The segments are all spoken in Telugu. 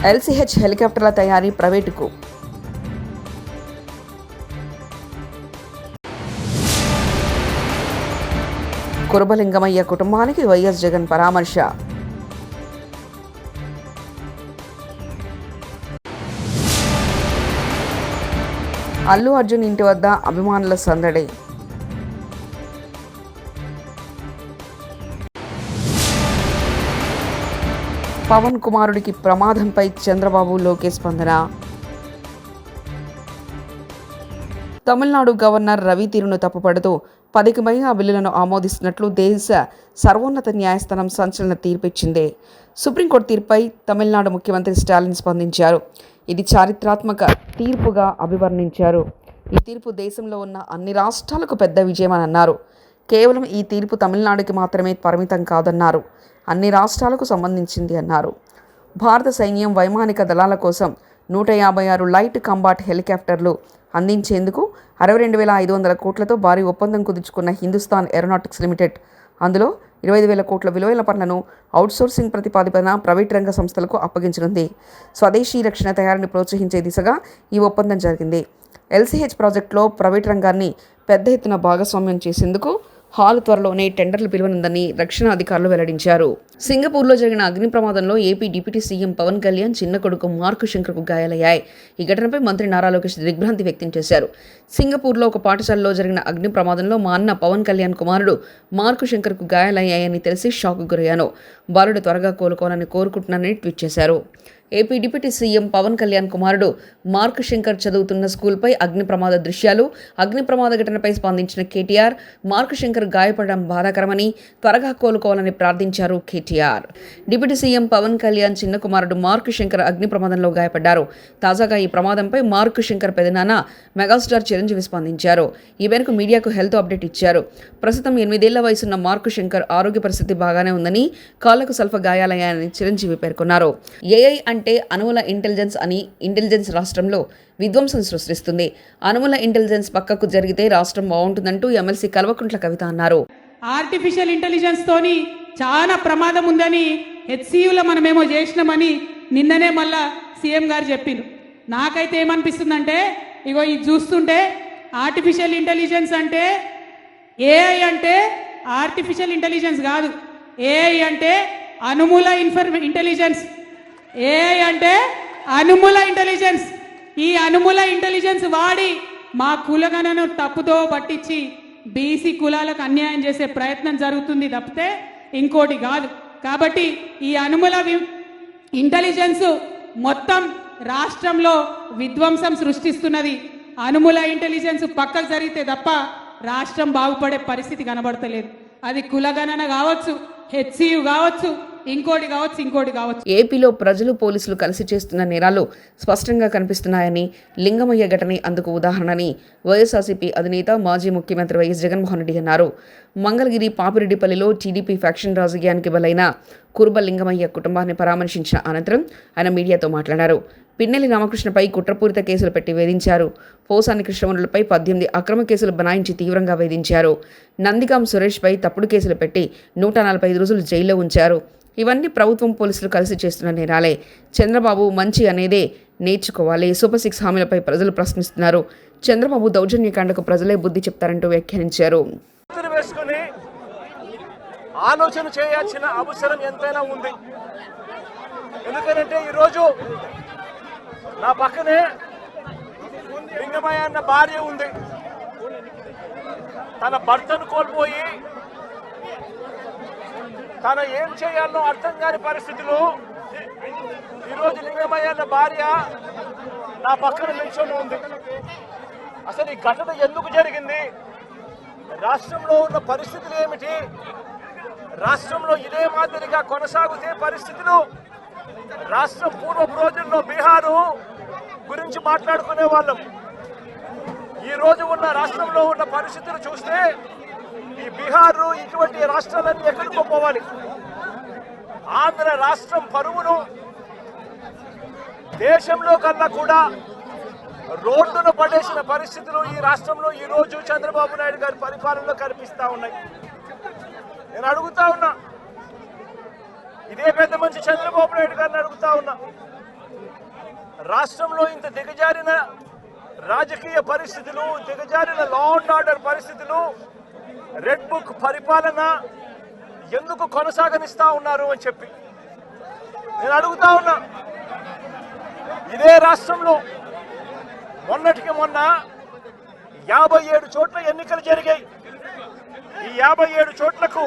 LCH హెలికాప్టర్ల తయారీ ప్రైవేటుకు. కురబలింగమయ్య కుటుంబానికి వైఎస్ జగన్ పరామర్శ. అల్లు అర్జున్ ఇంటి వద్ద అభిమానుల సందడి. పవన్ కుమారుడికి ప్రమాదంపై చంద్రబాబు లోకేష్ స్పందన. తమిళనాడు గవర్నర్ రవి తీరును తప్పుపడుతూ 10కి పైగా బిల్లులను ఆమోదిస్తున్నట్లు దేశ సర్వోన్నత న్యాయస్థానం సంచలన తీర్పిచ్చింది. సుప్రీంకోర్టు తీర్పుపై తమిళనాడు ముఖ్యమంత్రి స్టాలిన్ స్పందించారు. ఇది చారిత్రాత్మక తీర్పుగా అభివర్ణించారు. ఈ తీర్పు దేశంలో ఉన్న అన్ని రాష్ట్రాలకు పెద్ద విజయమని అన్నారు. కేవలం ఈ తీర్పు తమిళనాడుకి మాత్రమే పరిమితం కాదన్నారు. అన్ని రాష్ట్రాలకు సంబంధించింది అన్నారు. భారత సైన్యం వైమానిక దళాల కోసం 156 లైట్ కాంబాట్ హెలికాప్టర్లు అందించేందుకు 62,500 కోట్లతో భారీ ఒప్పందం కుదుర్చుకున్న హిందుస్థాన్ ఏరోనాటిక్స్ లిమిటెడ్ అందులో 25,000 కోట్ల విలువైన పనులను అవుట్సోర్సింగ్ ప్రతిపాదికన ప్రైవేట్ రంగ సంస్థలకు అప్పగించనుంది. స్వదేశీ రక్షణ తయారీని ప్రోత్సహించే దిశగా ఈ ఒప్పందం జరిగింది. LCH ప్రాజెక్టులో ప్రైవేట్ రంగాన్ని పెద్ద ఎత్తున భాగస్వామ్యం చేసేందుకు హాల్ త్వరలోనే టెండర్లు పిలువనుందని రక్షణ అధికారులు వెల్లడించారు. సింగపూర్లో జరిగిన అగ్ని ప్రమాదంలో AP deputy CM Pawan Kalyan చిన్న కొడుకు మార్క్ శంకర్కు గాయాలయ్యాయి. ఈ ఘటనపై మంత్రి నారా లోకేష్ దిగ్భ్రాంతి వ్యక్తం చేశారు. సింగపూర్లో ఒక పాఠశాలలో జరిగిన అగ్ని ప్రమాదంలో మా అన్న పవన్ కళ్యాణ్ కుమారుడు మార్క్ శంకర్కు గాయాలయ్యాయని తెలిసి షాక్కు గురయ్యాను. బాలుడు త్వరగా కోలుకోవాలని కోరుకుంటున్నానని ట్వీట్ చేశారు. AP deputy CM Pawan Kalyan కుమారుడు మార్క్ శంకర్ చదువుతున్న స్కూల్పై అగ్ని ప్రమాద దృశ్యాలు. అగ్ని ప్రమాద ఘటనపై స్పందించిన కేటీఆర్ మార్క్ శంకర్ గాయపడడం బాధాకరమని త్వరగా కోలుకోవాలని ప్రార్థించారు. కేటీఆర్ డిప్యూటీ సీఎం పవన్ కళ్యాణ్ చిన్న కుమారుడు మార్క్ శంకర్ అగ్ని ప్రమాదంలో గాయపడ్డారు. తాజాగా ఈ ప్రమాదంపై మార్క్ శంకర్ పెదనాన్న మెగాస్టార్ చిరంజీవి స్పందించారు. ఈ మేరకు మీడియాకు హెల్త్ అప్డేట్ ఇచ్చారు. ప్రస్తుతం 8 ఏళ్ల వయసున్న మార్క్ శంకర్ ఆరోగ్య పరిస్థితి బాగానే ఉందని, కాళ్లకు స్వల్ప గాయాలయ్యాయని చిరంజీవి పేర్కొన్నారు. ఏఐ అంటే అణువుల ఇంటెలిజెన్స్ అని ఇంటెలిజెన్స్ రాష్ట్రంలో విధ్వంసం సృష్టిస్తుంది. అణువుల ఇంటెలిజెన్స్ పక్కకు జరిగితే రాష్ట్రం బాగుంటుందంటూ ఎమ్మెల్సీ కల్వకుంట్ల కవిత అన్నారు. ఆర్టిఫిషియల్ ఇంటెలిజెన్స్ తోని చాలా ప్రమాదం ఉందని హెచ్సియులో మనమేమో చేసినామని నిన్ననే మళ్ళా సీఎం గారు చెప్పిండ్రు. నాకైతే ఏమనిపిస్తుందంటే ఇగో ఇది చూస్తుంటే ఆర్టిఫిషియల్ ఇంటెలిజెన్స్ అంటే ఏఐ అంటే ఆర్టిఫిషియల్ ఇంటెలిజెన్స్ కాదు. ఏఐ అంటే అనుమూల ఇంటెలిజెన్స్. ఏఐ అంటే అనుమూల ఇంటెలిజెన్స్. ఈ అనుమూల ఇంటెలిజెన్స్ వాడి మా కులగణను తప్పుతో పట్టించి బీసీ కులాలకు అన్యాయం చేసే ప్రయత్నం జరుగుతుంది తప్పితే ఇంకోటి కాదు. కాబట్టి ఈ అనుమూల ఇంటెలిజెన్స్ మొత్తం రాష్ట్రంలో విధ్వంసం సృష్టిస్తున్నది. అనుమూల ఇంటెలిజెన్స్ పక్కకు జరిగితే తప్ప రాష్ట్రం బాగుపడే పరిస్థితి కనబడతలేదు. అది కులగణన కావచ్చు, హెచ్సియు కావచ్చు, ఇంకోటి కావచ్చు. ఏపీలో ప్రజలు పోలీసులు కలిసి చేస్తున్న నేరాలు స్పష్టంగా కనిపిస్తున్నాయని, లింగమయ్య ఘటనే అందుకు ఉదాహరణని వైఎస్ఆర్సీపీ అధినేత మాజీ ముఖ్యమంత్రి వైఎస్ జగన్మోహన్ రెడ్డి అన్నారు. మంగళగిరి పాపిరెడ్డిపల్లిలో టీడీపీ ఫ్యాక్షన్ రాజకీయానికి బలైన కుర్బలింగమయ్య కుటుంబాన్ని పరామర్శించిన అనంతరం ఆయన మీడియాతో మాట్లాడారు. పిన్నెల్లి రామకృష్ణపై కుట్రపూరిత కేసులు పెట్టి వేధించారు. పోసాని కృష్ణమురళిపై 18 అక్రమ కేసులు బనాయించి తీవ్రంగా వేధించారు. నందిగాం సురేష్పై తప్పుడు కేసులు పెట్టి 145 రోజులు జైల్లో ఉంచారు. ఇవన్నీ ప్రభుత్వం పోలీసులు కలిసి చేస్తున్న నేరాలే. చంద్రబాబు మంచి అనేదే నేర్చుకోవాలి. సూపర్ 6 హామీలపై ప్రజలు ప్రశ్నిస్తున్నారు. చంద్రబాబు దౌర్జన్యకాండకు ప్రజలే బుద్ధి చెప్తారంటూ వ్యాఖ్యానించారు. ఆలోచన చేయాల్సిన అవసరం ఎంతైనా ఉంది. ఎందుకంటే ఈరోజు నా పక్కనే లింగమయ్య అన్న భార్య ఉంది. తన భర్తను కోల్పోయి తను ఏం చేయాలో అర్థం కాని పరిస్థితిలో ఈరోజు లింగమయ్య అన్న భార్య నా పక్కన నిల్చొని ఉంది. అసలు ఈ ఘటన ఎందుకు జరిగింది, రాష్ట్రంలో ఉన్న పరిస్థితులు ఏమిటి, రాష్ట్రంలో ఇదే మాదిరిగా కొనసాగుతే పరిస్థితులు రాష్ట్రం పూర్వపు రోజుల్లో బీహారు గురించి మాట్లాడుకునే వాళ్ళం. ఈ రోజు ఉన్న రాష్ట్రంలో ఉన్న పరిస్థితులు చూస్తే ఈ బీహారు ఇటువంటి రాష్ట్రాలన్నీ ఎక్కడికో పోవాలి. ఆంధ్ర రాష్ట్రం పరువును దేశంలో కన్నా కూడా రోడ్డును పడేసిన పరిస్థితులు ఈ రాష్ట్రంలో ఈ రోజు చంద్రబాబు నాయుడు గారి పరిపాలనలో కనిపిస్తా ఉన్నాయి. నేను అడుగుతా ఉన్నా, ఇదే పెద్ద మంచి చంద్రబాబు నాయుడు గారిని అడుగుతా ఉన్నా, రాష్ట్రంలో ఇంత దిగజారిన రాజకీయ పరిస్థితులు, దిగజారిన లా అండ్ ఆర్డర్ పరిస్థితులు, రెడ్ బుక్ పరిపాలన ఎందుకు కొనసాగనిస్తా ఉన్నారు అని చెప్పి నేను అడుగుతా ఉన్నా. ఇదే రాష్ట్రంలో మొన్నటికి మొన్న 57 చోట్ల ఎన్నికలు జరిగాయి. ఈ 57 చోట్లకు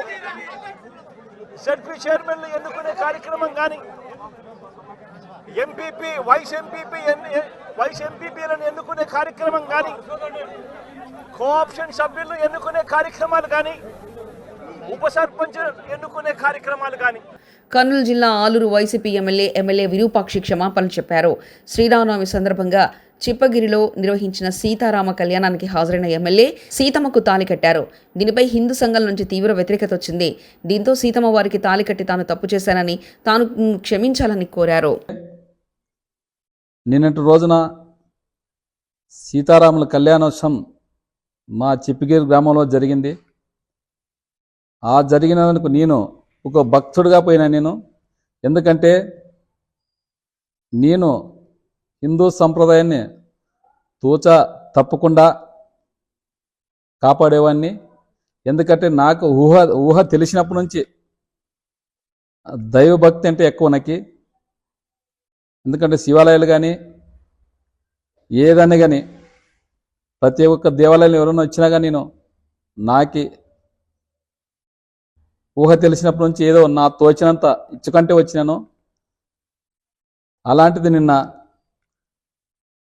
జెడ్పీ చైర్మన్లు ఎన్నుకునే కార్యక్రమం కానీ, ఎంపీపీ వైస్ ఎంపీపీలను ఎన్నుకునే కార్యక్రమం కానీ, కోఆప్షన్ సభ్యులను ఎన్నుకునే కార్యక్రమాలు కానీ, ఉప సర్పంచ్ ఎన్నుకునే కార్యక్రమాలు కానీ. కర్నూలు జిల్లా ఆలూరు వైసీపీ ఎమ్మెల్యే విరూపాక్షి క్షమాపణలు చెప్పారు. శ్రీరామనవమి సందర్భంగా చిప్పగిరిలో నిర్వహించిన సీతారామ కళ్యాణానికి హాజరైన ఎమ్మెల్యే సీతమ్మకు తాళి కట్టారు. దీనిపై హిందూ సంఘం నుంచి తీవ్ర వ్యతిరేకత వచ్చింది. దీంతో సీతమ్మ వారికి తాళి కట్టి తాను తప్పు చేశానని, తాను క్షమించాలని కోరారు. నిన్నటి రోజున సీతారాముల కళ్యాణోత్సవం మా చిప్పగిరి గ్రామంలో జరిగింది. ఆ జరిగినందుకు నేను ఒక భక్తుడిగా పోయినా. ఎందుకంటే నేను హిందూ సంప్రదాయాన్ని తప్పకుండా కాపాడేవాడిని. ఎందుకంటే నాకు ఊహ తెలిసినప్పటి నుంచి దైవభక్తి అంటే ఎక్కువ నాకు. ఎందుకంటే శివాలయాలు కానీ ఏదన్నా కానీ ప్రతి ఒక్క దేవాలయాలు ఎవరైనా వచ్చినా కానీ నాకు ఊహ తెలిసినప్పటి నుంచి ఏదో నా తోచినంత ఇచ్చుకంటే వచ్చినాను. అలాంటిది నిన్న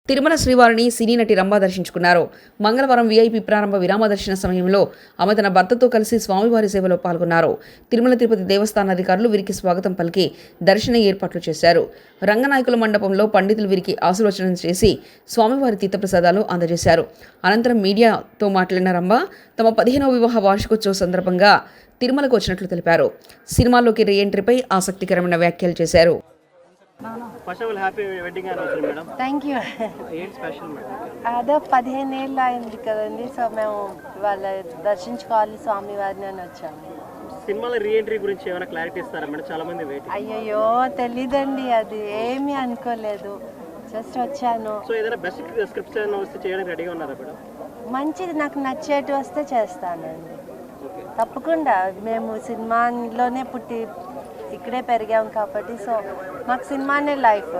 తిరుమల శ్రీవారిని సినీ నటి రంభ దర్శించుకున్నారు. మంగళవారం వీఐపీ ప్రారంభ విరామ దర్శన సమయంలో ఆమె తన భర్తతో కలిసి స్వామివారి సేవలో పాల్గొన్నారు. తిరుమల తిరుపతి దేవస్థాన అధికారులు వీరికి స్వాగతం పలికి దర్శన ఏర్పాట్లు చేశారు. రంగనాయకుల మండపంలో పండితులు వీరికి ఆశీర్వచనం చేసి స్వామివారి తీర్థప్రసాదాలు అందజేశారు. అనంతరం మీడియాతో మాట్లాడిన రంభ తమ 15వ వివాహ వార్షికోత్సవ సందర్భంగా తిరుమలకు వచ్చినట్లు తెలిపారు. సినిమాల్లోకి రీ ఎంట్రీపై ఆసక్తికరమైన వ్యాఖ్యలు చేశారు. Thank you. అదో 15 ఏళ్ళు అయింది కదండి. సో మేము వాళ్ళ దర్శించుకోవాలి స్వామివారిని అని వచ్చాము. సినిమాల రీ ఎంట్రీ గురించి ఏమైనా క్లారిటీ ఇస్తారా మేడం? చాలా మంది వెయిట్. అయ్యయ్యో తెలీదండి, అది ఏమీ అనుకోలేదు, జస్ట్ వచ్చాను. సో ఏదైనా బెస్ట్ స్క్రిప్ట్స్ ఏమైనా వస్తే చేయడానికి రెడీగా ఉన్నారా మేడం? మంచిది, నాకు నచ్చేటి వస్తే చేస్తానండి తప్పకుండా. మేము సినిమాలోనే పుట్టి ఇక్కడే పెరిగాం కాబట్టి సో మాకు సినిమానే లైఫ్.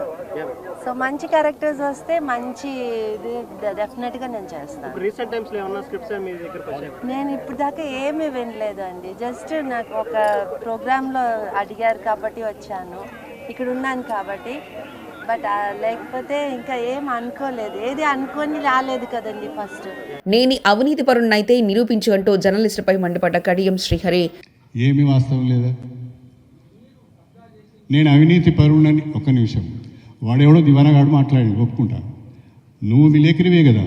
సో మంచి క్యారెక్టర్స్ వస్తే మంచి డెఫినెట్గా నేను చేస్తాను. రీసెంట్ టైమ్స్లో ఏమన్నా స్క్రిప్ట్స్ మీ దగ్గరకు వచ్చాయి? నేను ఇప్పుడు దాకా ఏమీ వినలేదు అండి. జస్ట్ నాకు ఒక ప్రోగ్రాంలో అడిగారు కాబట్టి వచ్చాను, ఇక్కడ ఉన్నాను కాబట్టి. బట్ లేకపోతే ఇంకా ఏం అనుకోలేదు, ఏది అనుకొని రాలేదు కదండి. ఫస్ట్ నేని అవినీతి పరుణ్ణైతే నిరూపించు అంటూ జర్నలిస్టుపై మండిపడ్డ కడియం శ్రీహరి. ఏమీ వాస్తవం లేదా? నేను అవినీతి పరుణని ఒక్క నిమిషం, వాడెవడో దివానగాడు మాట్లాడి ఒప్పుకుంటా. నువ్వు విలేకరివే కదా,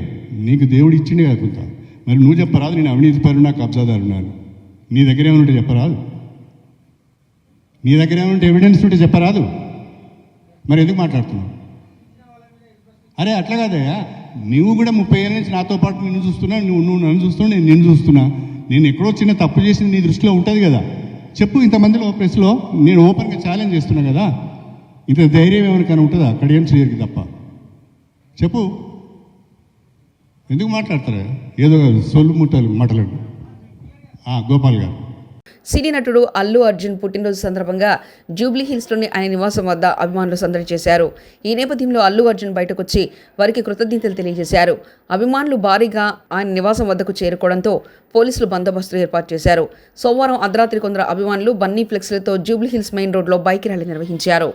నీకు దేవుడు ఇచ్చిండే కదా కొంత. మరి నువ్వు చెప్పరాదు నేను అవినీతి పరుణా కబ్జాదారున్నాను? నీ దగ్గర ఏమైనా చెప్పరాదు? నీ దగ్గర ఏమైనా ఎవిడెన్స్ ఉంటే చెప్పరాదు? మరి ఎందుకు మాట్లాడుతున్నావు? అరే అట్లా కాదయ్యా, నువ్వు కూడా 30 ఏళ్ళ నుంచి నాతో పాటు నిన్ను చూస్తున్నా, నువ్వు నన్ను చూస్తున్నావు, నేను నిన్ను చూస్తున్నా. నేను ఎక్కడో చిన్న తప్పు చేసింది నీ దృష్టిలో ఉంటుంది కదా, చెప్పు. ఇంతమందిలో ప్రెస్లో నేను ఓపెన్గా ఛాలెంజ్ చేస్తున్నా కదా, ఇంత ధైర్యం ఎవరికైనా ఉంటుందా? కడియం శ్రీహరికి తప్ప. చెప్పు, ఎందుకు మాట్లాడతారా ఏదో సొల్లు ముట్టలు మాటలు? గోపాల్ గారు. సినీ నటుడు అల్లు అర్జున్ పుట్టినరోజు సందర్భంగా జూబ్లీ హిల్స్లోని ఆయన నివాసం వద్ద అభిమానులు సందడి చేశారు. ఈ నేపథ్యంలో అల్లు అర్జున్ బయటకొచ్చి వారికి కృతజ్ఞతలు తెలియజేశారు. అభిమానులు భారీగా ఆయన నివాసం వద్దకు చేరుకోవడంతో పోలీసులు బందోబస్తు ఏర్పాటు చేశారు. సోమవారం అర్ధరాత్రి కొందరు అభిమానులు బన్నీ ఫ్లెక్స్లతో జూబ్లీ హిల్స్ మెయిన్ రోడ్లో బైక్ ర్యాలీ నిర్వహించారు.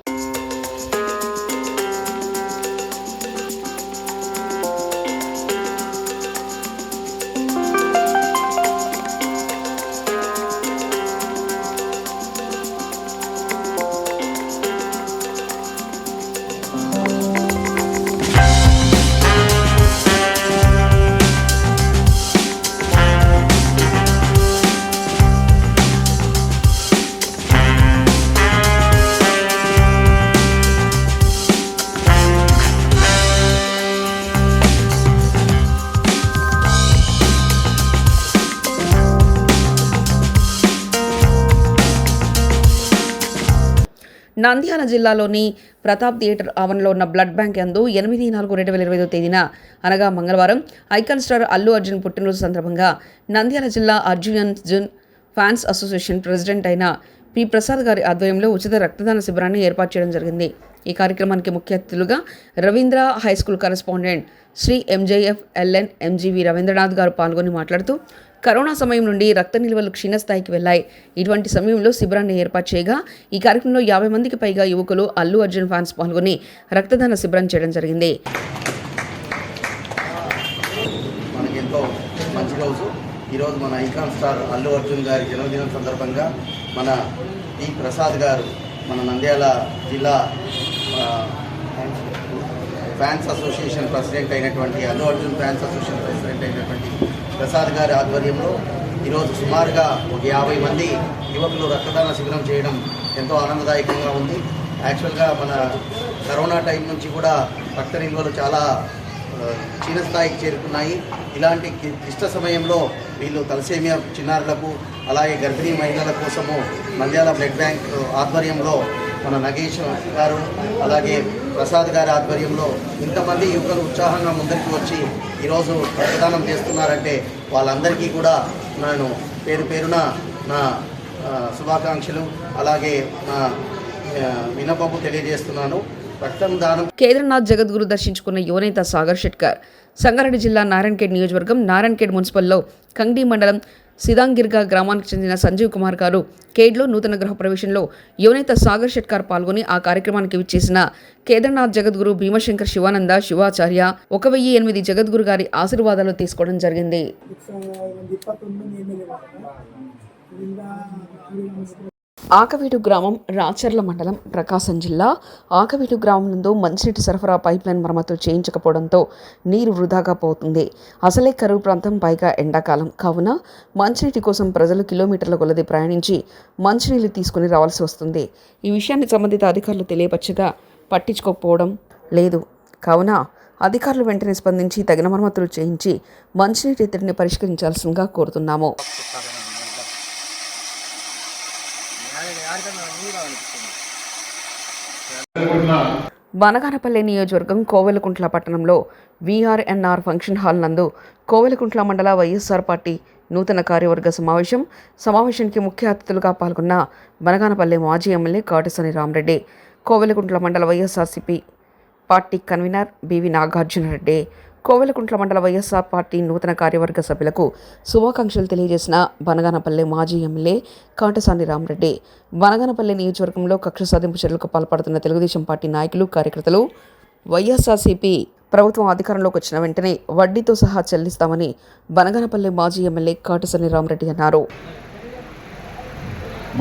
నంద్యాల జిల్లాలోని ప్రతాప్ థియేటర్ ఆవరణలో ఉన్న బ్లడ్ బ్యాంక్ యందు 8/4/2025 తేదీన అనగా మంగళవారం ఐకాన్ స్టార్ అల్లు అర్జున్ పుట్టినరోజు సందర్భంగా నంద్యాల జిల్లా అర్జున్ ఫ్యాన్స్ అసోసియేషన్ ప్రెసిడెంట్ అయిన పి ప్రసాద్ గారి ఆధ్వర్యంలో ఉచిత రక్తదాన శిబిరాన్ని ఏర్పాటు చేయడం జరిగింది. ఈ కార్యక్రమానికి ముఖ్య అతిథులుగా Ravindra high school correspondent Shri MJF LN MGV Ravindranath గారు పాల్గొని మాట్లాడుతూ కరోనా సమయం నుండి రక్త నిల్వలు క్షీణస్థాయికి వెళ్లాయి. ఇటువంటి సమయంలో శిబిరాన్ని ఏర్పాటు చేయగా ఈ కార్యక్రమంలో 50 మందికి పైగా యువకులు అల్లు అర్జున్ ఫ్యాన్స్ పాల్గొని రక్తదాన శిబిరం చేయడం జరిగింది. మనకి ఎంతో మంచి రోజు. ఈరోజు మన ఐకాన్ స్టార్ అల్లు అర్జున్ గారి జన్మదినం సందర్భంగా మన పి ప్రసాద్ గారు మన నంద్యాల జిల్లా ఫ్యాన్స్ అసోసియేషన్ ప్రెసిడెంట్ అయినటువంటి Allu Arjun fans association president అయినటువంటి ప్రసాద్ గారి ఆధ్వర్యంలో ఈరోజు సుమారుగా ఒక 50 మంది యువకులు రక్తదాన శిబిరం చేయడం ఎంతో ఆనందదాయకంగా ఉంది. యాక్చువల్గా మన కరోనా టైం నుంచి కూడా రక్త నిల్వలు చాలా క్షీణస్థాయికి చేరుకున్నాయి. ఇలాంటి క్లిష్ట సమయంలో వీళ్ళు తలసేమియా చిన్నారులకు అలాగే గర్భిణీ మహిళల కోసము నంద్యాల బ్లడ్ బ్యాంక్ ఆధ్వర్యంలో మన నగేష్ గారు అలాగే ప్రసాద్ గారి ఆధ్వర్యంలో ఇంతమంది యువకులు ఉత్సాహంగా ముందరికి వచ్చి ఈరోజు రక్తదానం చేస్తున్నారంటే వాళ్ళందరికీ కూడా నేను పేరు పేరున నా శుభాకాంక్షలు అలాగే నా వినపము తెలియజేస్తున్నాను. రక్తం దానం. కేదార్నాథ్ జగద్గురు దర్శించుకున్న యువనేత సాగర్ షెట్కర్ సంగారెడ్డి జిల్లా నారాయణఖేడ్ నియోజకవర్గం నారాయణఖేడ్ మున్సిపల్లో కంగ్డీ మండలం సిదాంగిర్గా గ్రామానికి చెందిన సంజీవ్ కుమార్ గారు ఖేడ్లో నూతన గృహ ప్రవేశంలో యువనేత సాగర్ షెట్కర్ పాల్గొని ఆ కార్యక్రమానికి విచ్చేసిన కేదార్నాథ్ జగద్గురు భీమశంకర్ శివానంద శివాచార్య 1008 జగద్గురు గారి ఆశీర్వాదాలు తీసుకోవడం జరిగింది. ఆకవీడు గ్రామం రాచర్ల మండలం ప్రకాశం జిల్లా ఆకవీడు గ్రామం నందు మంచినీటి సరఫరా పైప్లైన్ మరమ్మతులు చేయించకపోవడంతో నీరు వృధాగా పోతుంది. అసలే కరువు ప్రాంతం, పైగా ఎండాకాలం కావున మంచినీటి కోసం ప్రజలు కిలోమీటర్ల కొలది ప్రయాణించి మంచినీళ్లు తీసుకుని రావాల్సి వస్తుంది. ఈ విషయాన్ని సంబంధిత అధికారులు తెలియపచ్చగా పట్టించుకోకపోవడం లేదు. కావున అధికారులు వెంటనే స్పందించి తగిన మరమ్మతులు చేయించి మంచినీటి ఎత్తిడిని పరిష్కరించాల్సిందిగా కోరుతున్నాము. బనగానపల్లి నియోజకవర్గం కోవెలకుంట్ల పట్టణంలో VRNR ఫంక్షన్ హాల్ నందు కోవెలకుంట్ల మండల వైఎస్ఆర్ పార్టీ నూతన కార్యవర్గ సమావేశానికి ముఖ్య అతిథులుగా పాల్గొన్న బనగానపల్లి మాజీ ఎమ్మెల్యే కాటసాని రామరెడ్డి, కోవెలకుంట్ల మండల YSRCP party convener BV Nagarjuna Reddy, Kovelakuntla మండల వైఎస్ఆర్ పార్టీ నూతన కార్యవర్గ సభ్యులకు శుభాకాంక్షలు తెలియజేసిన బనగానపల్లి మాజీ ఎమ్మెల్యే కాటసాని రామరెడ్డి, బనగానపల్లి నియోజకవర్గంలో కక్ష సాధింపు చర్యలకు పాల్పడుతున్న తెలుగుదేశం పార్టీ నాయకులు, కార్యకర్తలు వైఎస్ఆర్సీపీ ప్రభుత్వం అధికారంలోకి వచ్చిన వెంటనే వడ్డీతో సహా చెల్లిస్తామని బనగానపల్లి మాజీ ఎమ్మెల్యే కాటసాని రామరెడ్డి అన్నారు.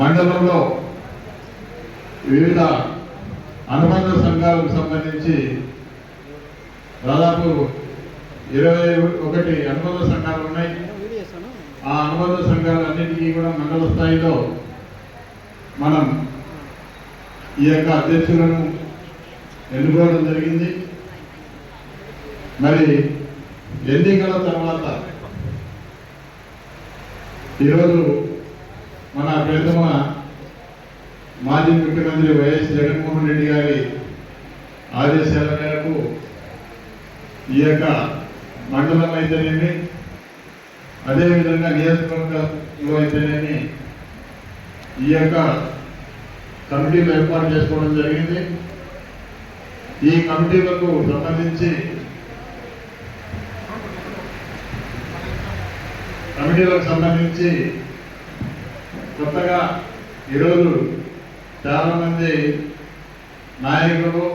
మండలంలో వివిధ అనుబంధ సంఘాలకు సంబంధించి దాదాపు 21 అనుబంధ సంఘాలు ఉన్నాయి. ఆ అనుబంధ సంఘాలన్నిటికీ కూడా మండల స్థాయిలో మనం ఈ యొక్క అధ్యక్షులను ఎన్నుకోవడం జరిగింది. మరి ఎన్నికల తర్వాత ఈరోజు మన ప్రథమ మాజీ ముఖ్యమంత్రి వైఎస్ జగన్మోహన్ రెడ్డి గారి ఆదేశాల మేరకు ఈ యొక్క మండలం అయితేనేమి అదేవిధంగా నియోజకవర్గంలో అయితేనేమి ఈ యొక్క కమిటీలు ఏర్పాటు చేసుకోవడం జరిగింది. ఈ కమిటీలకు సంబంధించి కొత్తగా ఈరోజు చాలామంది నాయకులు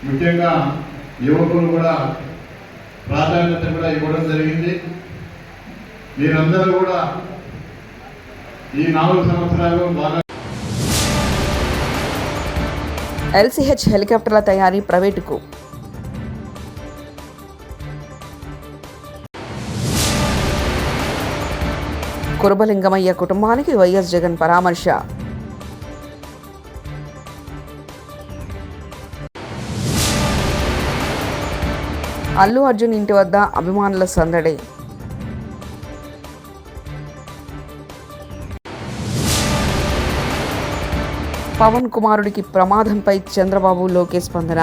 ముఖ్యంగా యువకులు కూడా ప్రాధాన్యత కూడా ఇవ్వడం జరిగింది. మీరందరూ కూడా ఈ 4 సంవత్సరాలు బాగా LCH హెలికాప్టర్ల తయారీ ప్రైవేటుకు కురబలింగమయ్య కుటుంబానికి వైఎస్ జగన్ పరామర్శ. అల్లు అర్జున్ ఇంటి వద్ద అభిమానుల సందడి. పవన్ కుమారుడికి ప్రమాదంపై చంద్రబాబు లోకేష్ స్పందన.